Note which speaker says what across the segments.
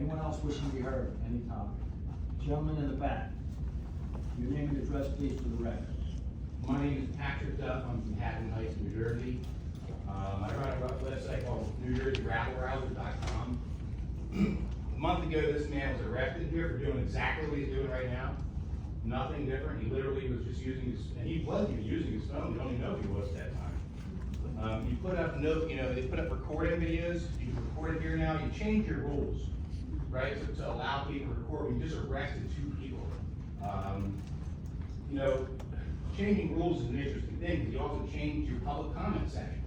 Speaker 1: Anyone else wishing to be heard at any time? Gentleman in the back. Your name and address, please, for the record.
Speaker 2: My name is Patrick Duff. I'm from Haddon Heights, New Jersey. I run a website called NewJerseyRabbleRouser.com. A month ago, this man was arrested here for doing exactly what he's doing right now. Nothing different. He literally was just using his, and he wasn't even using his phone. We don't even know if he was at that time. You put up they put up recording videos. You can record it here now. You change your rules, right? So to allow people to record. We just arrested 2 people. Changing rules is an interesting thing because you also change your public comment section.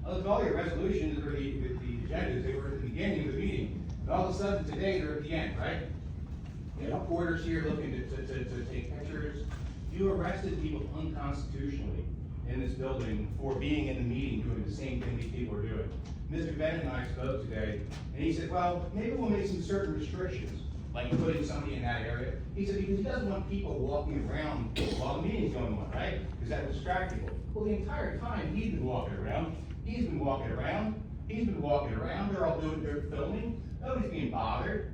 Speaker 2: Look, all your resolutions or the agendas, they were at the beginning of the meeting. And all of a sudden today they're at the end, right? You have reporters here looking to take pictures. You arrested people unconstitutionally in this building for being in the meeting doing the same thing these people are doing. Mr. Bennett and I spoke today, and he said, well, maybe we'll make some certain restrictions, like putting somebody in that area. He said, because he doesn't want people walking around while the meeting's going on, right? Because that would distract people. Well, the entire time he's been walking around, he's been walking around, they're all doing, they're filming, nobody's being bothered.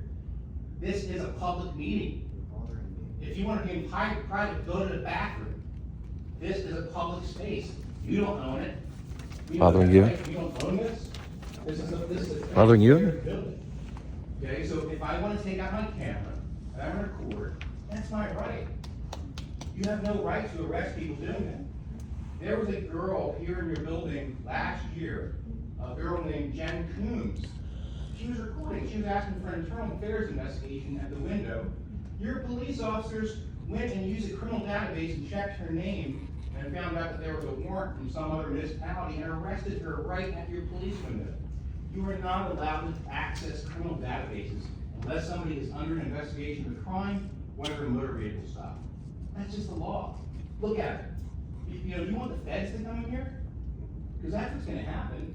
Speaker 2: This is a public meeting. If you want to be in private, go to the bathroom. This is a public space. You don't own it.
Speaker 3: Bothering you?
Speaker 2: You don't own this. This is a
Speaker 3: Bothering you?
Speaker 2: building. Okay, so if I want to take out my camera and I want to record, that's my right. You have no right to arrest people doing that. There was a girl here in your building last year, a girl named Jen Coombs. She was recording. She was asking for an internal affairs investigation at the window. Your police officers went and used a criminal database and checked her name and found out that there was a warrant from some other municipality and arrested her right at your police window. You are not allowed to access criminal databases unless somebody is under an investigation of a crime, whether a motor vehicle stop. That's just the law. Look at it. You want the feds to come in here? Because that's what's going to happen.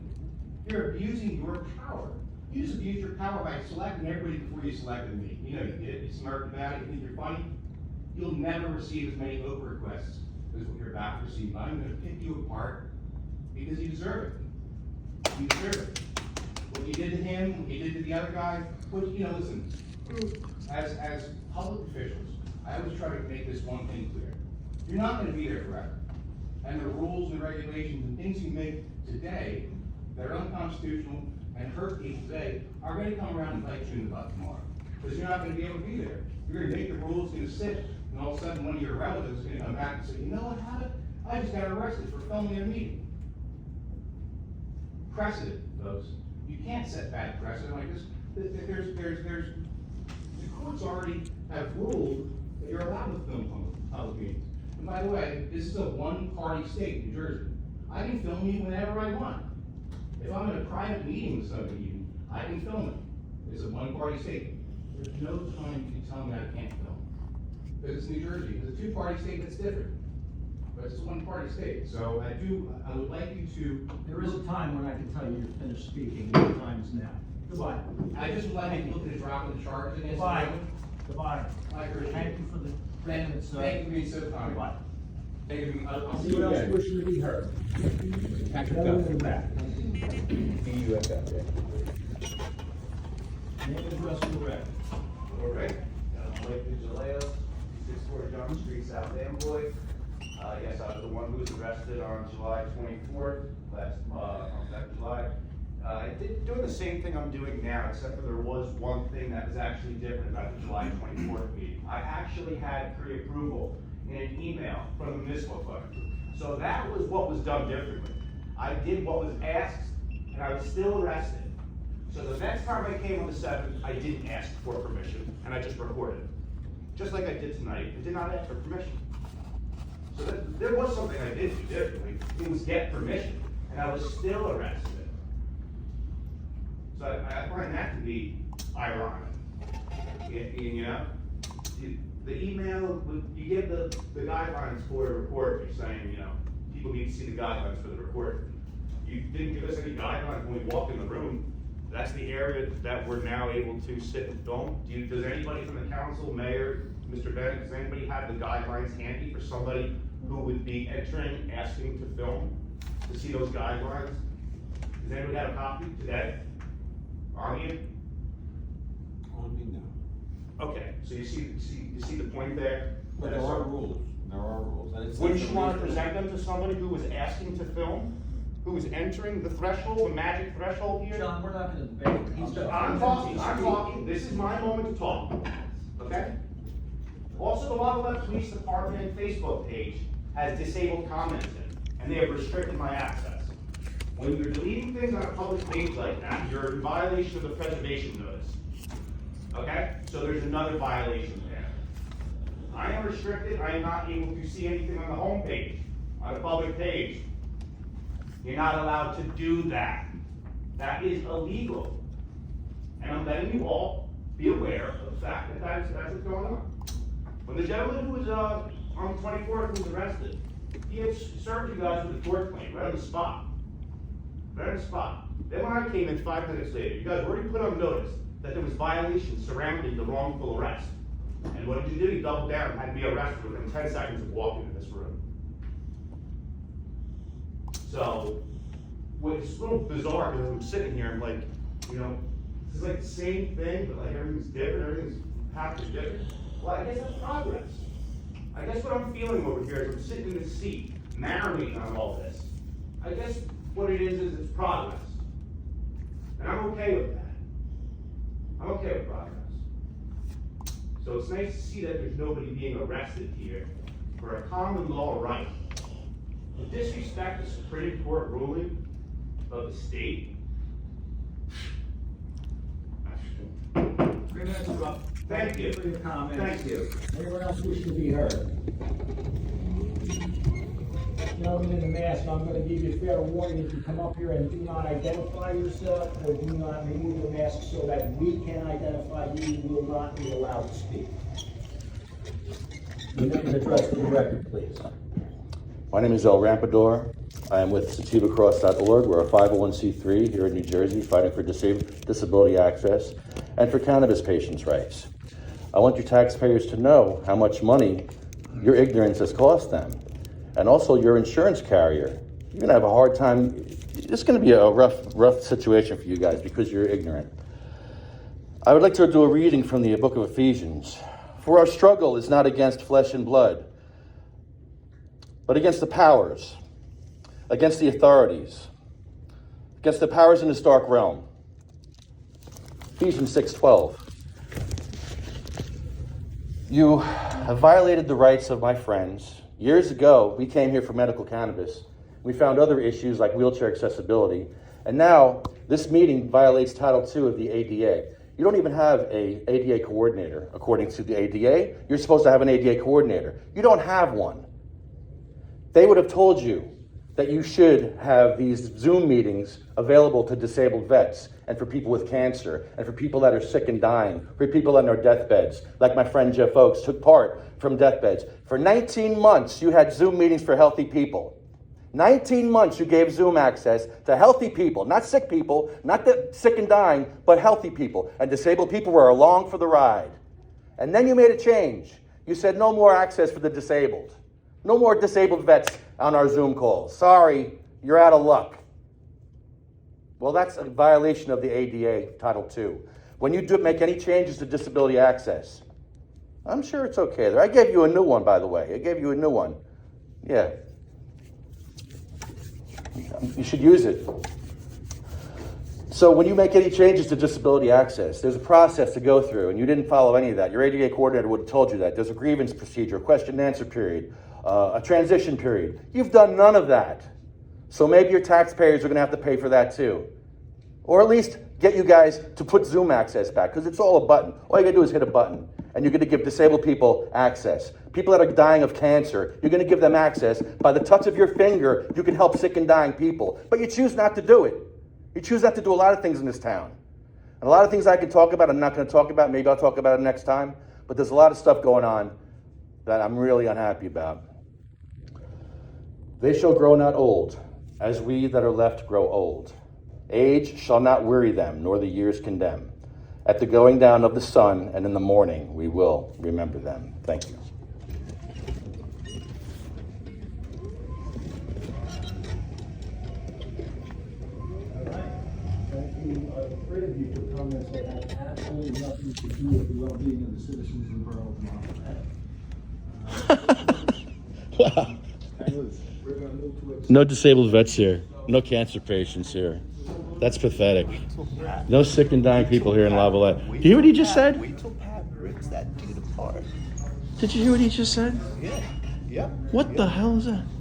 Speaker 2: You're abusing your power. You just abused your power by selecting everybody before you selected me. You know you did. You smirked about it. You think you're funny. You'll never receive as many Oprah requests as what you're about to receive. I'm going to pick you apart because you deserve it. You deserve it. What you did to him, what you did to the other guy, listen, as public officials, I always try to make this one thing clear. You're not going to be there forever. And the rules and regulations and things you make today that are unconstitutional and hurt people today are going to come around and bite you in the butt tomorrow. Because you're not going to be able to be there. You're going to make the rules, going to sit, and all of a sudden one of your relatives is going to come back and say, you know what happened? I just got arrested for filming a meeting. Precedent, folks. You can't set bad precedent like this. The courts already have ruled that you're allowed to film public meetings. And by the way, this is a one-party state, New Jersey. I can film you whenever I want. If I'm in a private meeting with somebody, even, I can film it. It's a one-party state. There's no time you can tell me I can't film. Because it's New Jersey. It's a two-party state that's different. But it's a one-party state. So I would like you to.
Speaker 1: There is a time when I can tell you you're finished speaking. Your time is now. Goodbye.
Speaker 2: I just would like you to look at the drop of the charges against
Speaker 1: Goodbye.
Speaker 2: him.
Speaker 1: Goodbye. Thank you for the minutes.
Speaker 2: Thank you for being so kind.
Speaker 1: Goodbye.
Speaker 2: Thank you. I'll see
Speaker 1: Anyone
Speaker 2: you
Speaker 1: else
Speaker 2: again.
Speaker 1: wishing to be heard?
Speaker 2: Patrick
Speaker 1: Gentleman
Speaker 2: Duff.
Speaker 1: in the back.
Speaker 2: BUSF.
Speaker 1: Name and address for the record.
Speaker 4: All right, BongholeLeo, 264 John Street, South Amboy. Yes, I was the one who was arrested on July 24th, last July. I did doing the same thing I'm doing now, except for there was one thing that was actually different about the July 24th meeting. I actually had pre-approval in an email from the municipal clerk. So that was what was done differently. I did what was asked, and I was still arrested. So the next time I came on the 7th, I didn't ask for permission, and I just recorded it. Just like I did tonight, I did not ask for permission. So there was something I did do differently. It was get permission, and I was still arrested. So I find that to be ironic. You know, the email, you give the guidelines for a report, you're saying, you know, people need to see the guidelines for the report. You didn't give us any guidelines when we walked in the room. That's the area that we're now able to sit and film. Does anybody from the council, mayor, Mr. Bennett, does anybody have the guidelines handy for somebody who would be entering, asking to film, to see those guidelines? Does anybody have a copy today? On you?
Speaker 1: On me.
Speaker 4: Okay, so you see the point there?
Speaker 3: But there are rules, and it's.
Speaker 4: Wouldn't you want to present them to somebody who was asking to film? Who was entering the threshold, the magic threshold here?
Speaker 1: John, we're not gonna debate.
Speaker 4: I'm talking, this is my moment to talk, okay? Also, the Lavallette Police Department Facebook page has disabled commenting, and they have restricted my access. When you're deleting things on a public page like that, you're in violation of the preservation notice. Okay? So there's another violation there. I am restricted, I am not able to see anything on the home page, on a public page. You're not allowed to do that. That is illegal. And I'm letting you all be aware of the fact that that's what's going on. When the gentleman who was on the 24th was arrested, he had served you guys with a tort claim right on the spot. Right on the spot. Then when I came in 5 minutes later, you guys already put on notice that there was violations surrounding the wrongful arrest. And what did you do? You doubled down and had me arrested within 10 seconds of walking in this room. So, it's a little bizarre because I'm sitting here and like, you know, this is like the same thing, but like everything's different, everything's half different. Well, I guess that's progress. I guess what I'm feeling over here is I'm sitting in this seat, marinating on all this. I guess what it is it's progress. And I'm okay with that. I'm okay with progress. So it's nice to see that there's nobody being arrested here for a common law right. To disrespect the Supreme Court ruling of the state.
Speaker 1: 3 minutes are up.
Speaker 4: Thank you.
Speaker 1: For your comments.
Speaker 4: Thank you.
Speaker 1: Anyone else wish to be heard? Gentleman in the mask, I'm gonna give you a fair warning if you come up here and do not identify yourself or do not remove the mask so that we can identify you, you will not be allowed to speak. Your name and address for the record, please.
Speaker 5: My name is Rampador. I am with SativaCross.org. We're a 501c3 here in New Jersey fighting for disability access and for cannabis patients' rights. I want your taxpayers to know how much money your ignorance has cost them. And also your insurance carrier. You're gonna have a hard time. It's gonna be a rough situation for you guys because you're ignorant. I would like to do a reading from the book of Ephesians. For our struggle is not against flesh and blood, but against the powers, against the authorities, against the powers in this dark realm. Ephesians 6:12. You have violated the rights of my friends. Years ago, we came here for medical cannabis. We found other issues like wheelchair accessibility. And now, this meeting violates Title II of the ADA. You don't even have an ADA coordinator. According to the ADA, you're supposed to have an ADA coordinator. You don't have one. They would have told you that you should have these Zoom meetings available to disabled vets and for people with cancer and for people that are sick and dying, for people on their deathbeds, like my friend Jeff Oakes took part from deathbeds. For 19 months, you had Zoom meetings for healthy people. 19 months you gave Zoom access to healthy people, not sick people, not the sick and dying, but healthy people. And disabled people were along for the ride. And then you made a change. You said no more access for the disabled. No more disabled vets on our Zoom calls. Sorry, you're out of luck. Well, that's a violation of the ADA Title II. When you do make any changes to disability access, I'm sure it's okay there. I gave you a new one, by the way. I gave you a new one. Yeah. You should use it. So when you make any changes to disability access, there's a process to go through, and you didn't follow any of that. Your ADA coordinator would have told you that. There's a grievance procedure, a question and answer period, a transition period. You've done none of that. So maybe your taxpayers are going to have to pay for that too. Or at least get you guys to put Zoom access back, because it's all a button. All you got to do is hit a button, and you're going to give disabled people access. People that are dying of cancer, you're going to give them access. By the touch of your finger, you can help sick and dying people. But you choose not to do it. You choose not to do a lot of things in this town. And a lot of things I can talk about, I'm not going to talk about. Maybe I'll talk about it next time. But there's a lot of stuff going on that I'm really unhappy about. They shall grow not old, as we that are left grow old. Age shall not weary them, nor the years condemn. At the going down of the sun and in the morning, we will remember them. Thank you.
Speaker 1: All right. Thank you, the three of you, for comments that have absolutely nothing to do with the well-being of the citizens of the borough of Lavallette.
Speaker 5: Wow.
Speaker 1: We're gonna move to a.
Speaker 5: No disabled vets here. No cancer patients here. That's pathetic. No sick and dying people here in Lavallette. Do you hear what he just said?
Speaker 6: Wait till Pat rips that dude apart.
Speaker 5: Did you hear what he just said?
Speaker 6: Yeah. Yep.
Speaker 5: What the hell is that?